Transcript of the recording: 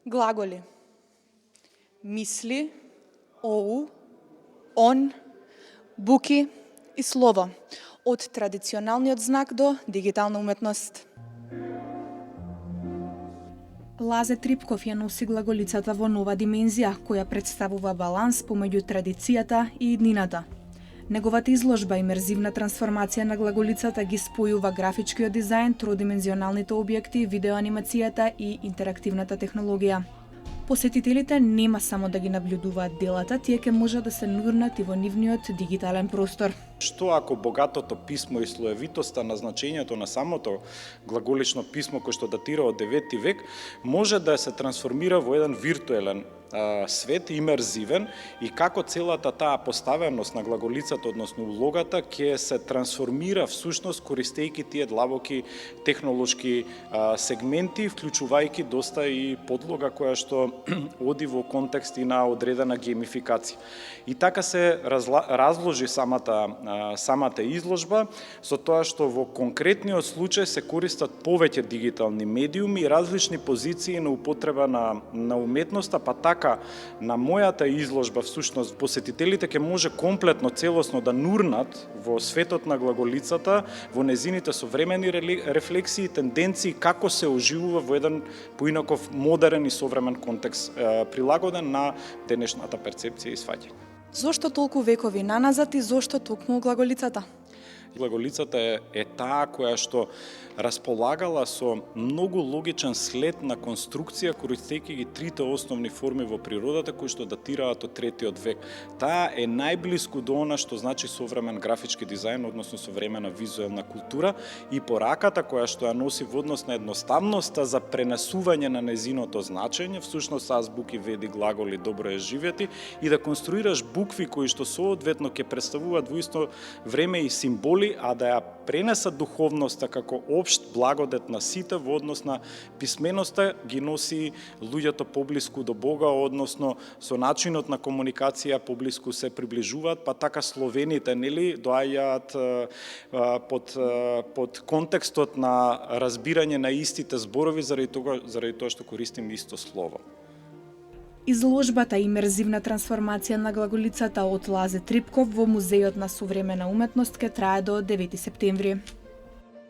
Глаголи: мисли, оу, он, буки и слово, од традиционалниот знак до дигитална уметност. Лазе Трипков ја носи глаголицата во нова димензија, која представува баланс помеѓу традицијата и иднината. Неговата изложба имерзивна трансформација на глаголицата ги спојува графичкиот дизајн, тродимензионалните објекти, видеоанимацијата и интерактивната технологија. Посетителите нема само да ги наблюдуваат делата, тие ќе можат да се нурнат и во нивниот дигитален простор. Што ако богатото писмо и слоевитоста на значењето на самото глаголично писмо кој што датира од 9 век може да се трансформира во еден виртуелен свет, имерзивен, и како целата таа поставеност на глаголицата, односно улогата, ќе се трансформира всушност користејќи тие длабоки технолошки сегменти, вклучувајќи доста и подлога која што оди во контекст и на одредена геймификација. И така се разложи самата изложба со тоа што во конкретниот случај се користат повеќе дигитални медиуми и различни позиции на употреба на уметноста, па така на мојата изложба всушност посетителите ќе може комплетно, целосно да нурнат во светот на глаголицата, во незините современи рефлексии, тенденции, како се оживува во еден поинаков модерен и современ контекст, прилагоден на денешната перцепција и сваќање. Зошто толку векови наназад и зошто токму глаголицата? Глаголицата е таа која што располагала со многу логичен след на конструкција, користејќи ги трите основни форми во природата кои што датираат од 3 век. Таа е најблиску до она што значи современ графички дизајн, односно современа визуелна култура, и пораката која што ја носи во однос на едноставноста за пренесување на незиното значење, всушност азбуки, веди, глаголи, добро е живети, и да конструираш букви кои што соодветно ќе представуваат во исто време и символи, а да ја пренесат духовноста како општ благодет на сите во однос на писменоста, ги носи луѓето поблиску до Бога, односно со начинот на комуникација поблиску се приближуваат, па така словените доаѓаат под контекстот на разбирање на истите зборови заради тоа што користим исто слово. Изложбата имерзивна трансформација на глаголицата од Лазе Трипков во Музејот на современа уметност ќе трае до 9 септември.